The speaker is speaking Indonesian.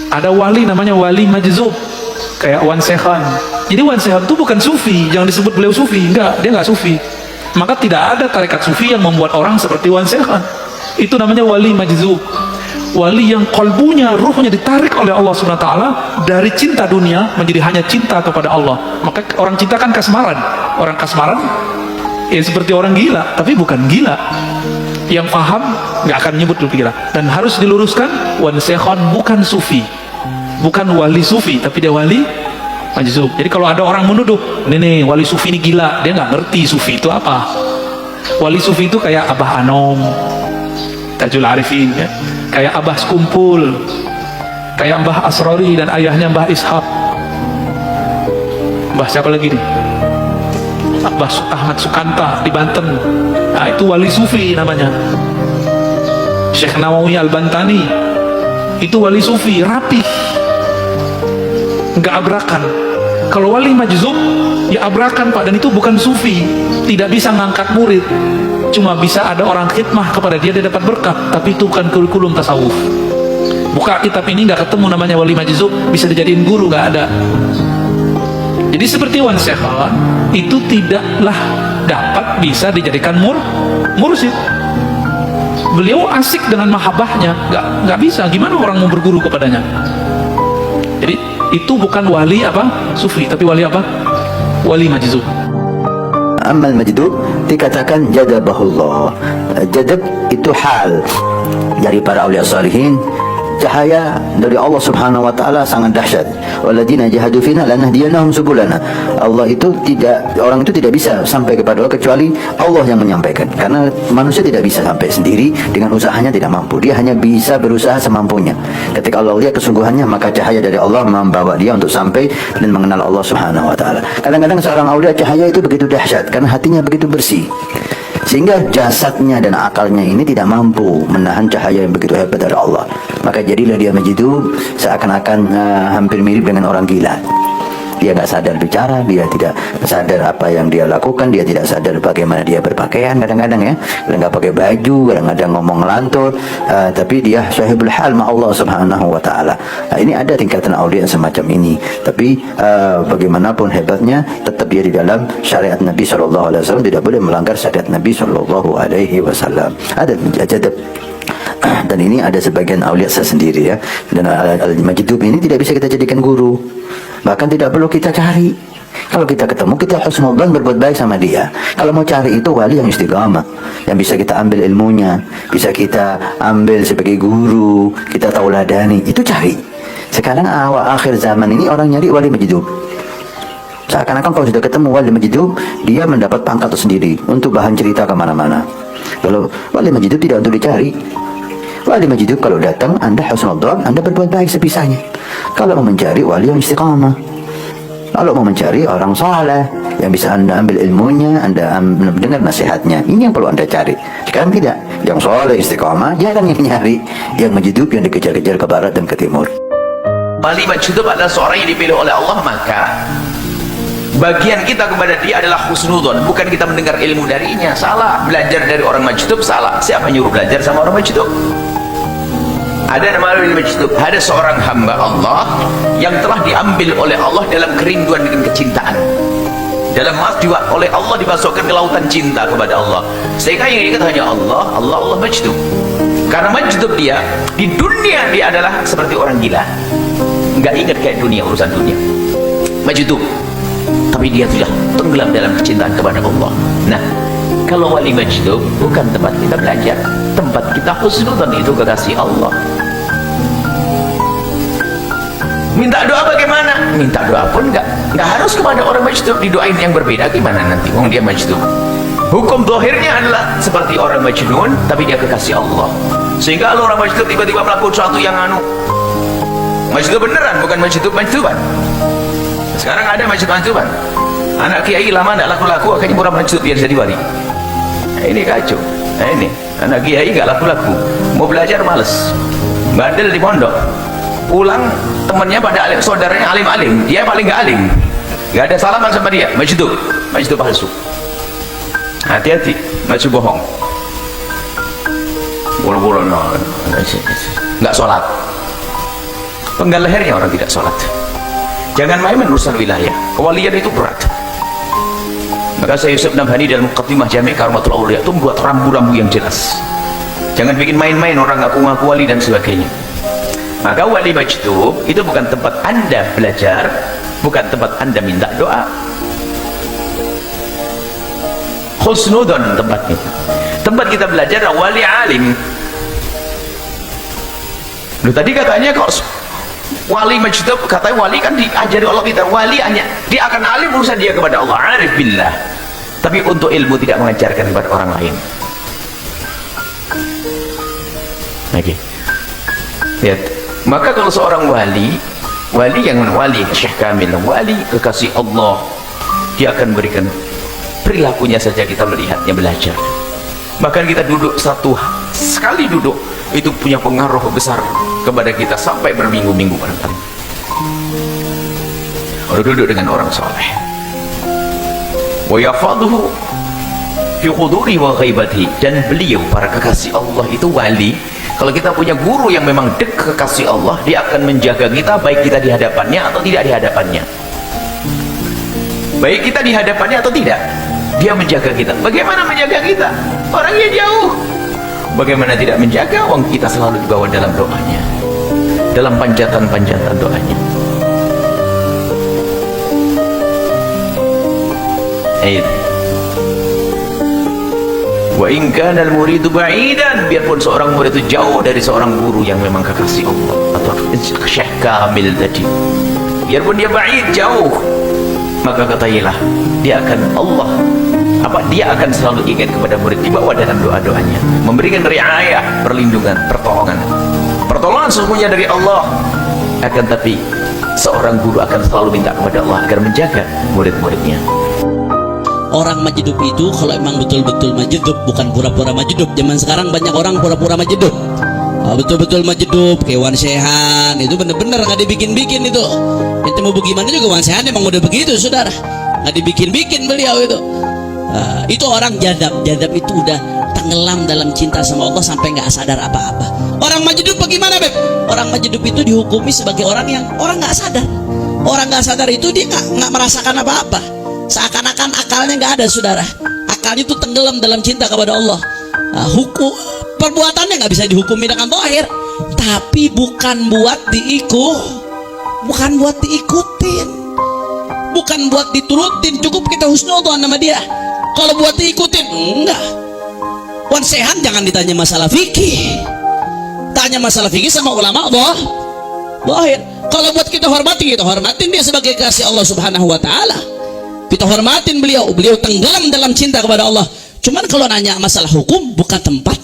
Ada wali namanya wali majzub, kayak Wan Sehan. Jadi Wan Sehan itu bukan sufi, jangan disebut beliau sufi, enggak, dia enggak sufi. Maka tidak ada tarekat sufi yang membuat orang seperti Wan Sehan. Itu namanya wali majzub. Wali yang kolbunya, ruhnya ditarik oleh Allah SWT dari cinta dunia menjadi hanya cinta kepada Allah. Maka orang cinta kan kasmaran. Orang kasmaran ya seperti orang gila, tapi bukan gila. Yang paham nggak akan nyebut lu gila. Dan harus diluruskan, Wan Sehan bukan sufi, bukan wali sufi, tapi dia wali majzub. Jadi kalau ada orang menuduh, nih wali sufi ini gila, dia nggak ngerti sufi itu apa. Wali sufi itu kayak Abah Anom, Tajul Arifin, ya. Kayak Abah Sekumpul, kayak Mbah Asrori dan ayahnya Mbah Ishaq. Mbah siapa lagi nih? Mbah Ahmad Sukanta di Banten. Nah, itu wali sufi namanya. Syekh Nawawi Al-Bantani, itu wali sufi, rapih, nggak abrakan. Kalau wali majzub ya abrakan Pak, dan itu bukan sufi, tidak bisa ngangkat murid, cuma bisa ada orang khidmah kepada dia, dia dapat berkat, tapi itu bukan kurikulum tasawuf. Buka kitab ini nggak ketemu namanya wali majzub bisa dijadiin guru, nggak ada. Jadi seperti Wan Sehan itu tidaklah dapat bisa dijadikan mursyid. Beliau asik dengan mahabbahnya, nggak bisa. Gimana orang mau berguru kepadanya? Jadi itu bukan wali apa sufi, tapi wali apa? Wali majzub. Amal majdub dikatakan jadabahullah. Jadab itu hal dari para awliya salihin. Cahaya dari Allah Subhanahu wa taala sangat dahsyat. Walladzina jahadu fina lanahdiyanahum subulana. Allah itu tidak, orang itu tidak bisa sampai kepada Allah kecuali Allah yang menyampaikan. Karena manusia tidak bisa sampai sendiri, dengan usahanya tidak mampu. Dia hanya bisa berusaha semampunya. Ketika Allah lihat kesungguhannya, maka cahaya dari Allah membawa dia untuk sampai dan mengenal Allah Subhanahu wa taala. Kadang-kadang seorang aulia cahaya itu begitu dahsyat karena hatinya begitu bersih, sehingga jasadnya dan akalnya ini tidak mampu menahan cahaya yang begitu hebat dari Allah. Maka jadilah dia majzub, seakan-akan hampir mirip dengan orang gila. Dia nggak sadar bicara, dia tidak sadar apa yang dia lakukan, dia tidak sadar bagaimana dia berpakaian kadang-kadang ya, nggak pakai baju, kadang-kadang ngomong ngelantur, tapi dia sahibul hal ma Allah Subhanahu wa taala. Ini ada tingkatan aulia semacam ini, tapi bagaimanapun hebatnya tetap dia di dalam syariat Nabi SAW, tidak boleh melanggar syariat Nabi SAW. Ada jadab. Dan ini ada sebagian aulia saya sendiri ya. Dan al-majdub ini tidak bisa kita jadikan guru, bahkan tidak perlu kita cari. Kalau kita ketemu, kita husnudzon, berbuat baik sama dia. Kalau mau cari itu wali yang istiqamah, yang bisa kita ambil ilmunya, bisa kita ambil sebagai guru, kita tauladani, itu cari. Sekarang awal akhir zaman ini orang nyari wali majdub. Seakan-akan kalau sudah ketemu wali majdub, dia mendapat pangkat tersendiri untuk bahan cerita kemana-mana. Kalau wali majdub tidak untuk dicari. Wali majdub kalau datang, Anda husnudzon, Anda berbuat baik sebisanya. Kalau mau mencari wali yang istiqamah, kalau mau mencari orang saleh yang bisa Anda ambil ilmunya, Anda dengar nasihatnya, ini yang perlu Anda cari. Sekarang tidak, yang saleh istiqamah jarang yang nyari, yang majdub yang dikejar-kejar ke barat dan ke timur. Wali majdub adalah seorang yang dipilih oleh Allah, maka bagian kita kepada dia adalah husnudzon, bukan kita mendengar ilmu darinya. Salah, belajar dari orang majdub salah. Siapa nyuruh belajar sama orang majdub? Ada nama wali majdub, ada seorang hamba Allah yang telah diambil oleh Allah dalam kerinduan dengan kecintaan, dalam oleh Allah dimasukkan ke lautan cinta kepada Allah, sehingga yang ingat hanya Allah, Allah, Allah majdub. Karena majdub dia di dunia dia adalah seperti orang gila, nggak ingat kayak dunia, urusan dunia. Majdub, tapi dia sudah tenggelam dalam kecintaan kepada Allah. Nah, kalau wali majdub bukan tempat kita belajar, tempat kita husnudzon, itu kekasih Allah. Minta doa bagaimana? Minta doa pun nggak harus kepada orang majdub, didoain yang berbeda. Gimana nanti wong dia majdub? Hukum zahirnya adalah seperti orang majnun, tapi dia kekasih Allah. Sehingga kalau orang majdub tiba-tiba melakukan sesuatu yang majdub beneran, bukan majduban. Sekarang ada majduban. Anak kiai lama tidak laku-laku, akhirnya murah majdub biar jadi wali. Nah, ini kacau. Nah, ini anak kiai nggak laku-laku, mau belajar males, bandel di pondok, pulang temannya pada alim, saudaranya alim-alim, dia paling nggak alim, nggak ada salaman sama dia. Majdub palsu. Hati-hati, majdub bohong, buru-buru nggak sholat. Penggal lehernya orang tidak sholat. Jangan main urusan wilayah. Kewalian itu berat. Maka saya Yusuf Nabhani dalam Muqaddimah Jami' Karamatul Awliya itu membuat rambu-rambu yang jelas. Jangan bikin main-main orang ngaku-ngaku wali dan sebagainya. Maka wali majdub itu bukan tempat anda belajar, bukan tempat anda minta doa. Husnudon tempatnya. Tempat kita belajar wali alim. Loh, tadi katanya kok wali majdub, katanya wali kan diajari Allah kita. Wali hanya dia akan alim urusan dia kepada Allah, arif billah. Tapi untuk ilmu tidak mengajarkan kepada orang lain. Oke. Lihat. Maka kalau seorang wali yang wali Syekh Kamil, wali kekasih Allah, dia akan berikan perilakunya saja kita melihatnya, belajar. Bahkan kita duduk sekali duduk itu punya pengaruh besar kepada kita sampai berminggu-minggu barangkali. Kalau duduk dengan orang soleh, wa yafaduhu fi khuduri wa ghaibati, dan beliau para kekasih Allah itu wali. Kalau kita punya guru yang memang dekat kekasih Allah, dia akan menjaga kita baik kita di hadapannya atau tidak di hadapannya. Baik kita di hadapannya atau tidak, dia menjaga kita. Bagaimana menjaga kita? Orangnya jauh. Bagaimana tidak menjaga? Wong kita selalu dibawa dalam doanya, dalam panjatan-panjatan doanya. Ayat. Wa in kana al-muridu ba'idan, biarpun seorang murid itu jauh dari seorang guru yang memang kekasih Allah atau Syekh Kamil tadi, biarpun dia ba'id, jauh, maka katailah dia akan selalu ingat kepada murid, dibawa dalam doa-doanya, memberikan riayah, perlindungan, pertolongan sesungguhnya dari Allah. Akan tapi seorang guru akan selalu minta kepada Allah agar menjaga murid-muridnya. Orang majdub itu kalau emang betul-betul majdub, bukan pura-pura majdub. Zaman sekarang banyak orang pura-pura majdub. Betul-betul majdub kayak Wan Sehan, itu bener-bener nggak dibikin-bikin itu. Itu mau bagaimana juga Wan Sehan emang udah begitu, saudara. Nggak dibikin-bikin beliau itu. Itu orang jadab itu udah tenggelam dalam cinta sama Allah sampai nggak sadar apa-apa. Orang majdub bagaimana, Beb? Orang majdub itu dihukumi sebagai orang yang nggak sadar. Orang nggak sadar itu dia nggak merasakan apa-apa. Seakan-akan akalnya nggak ada, saudara. Akalnya itu tenggelam dalam cinta kepada Allah. Perbuatannya nggak bisa dihukumi dengan zahir, tapi bukan buat diikutin, bukan buat diturutin. Cukup kita husnudzon sama dia. Kalau buat diikutin, enggak. Wan Sehan jangan ditanya masalah fikih, tanya masalah fikih sama ulama zahir. Kalau buat kita hormatin dia sebagai kasih Allah Subhanahu Wa Taala. Kita hormatin beliau tenggelam dalam cinta kepada Allah. Cuman kalau nanya masalah hukum, bukan tempat.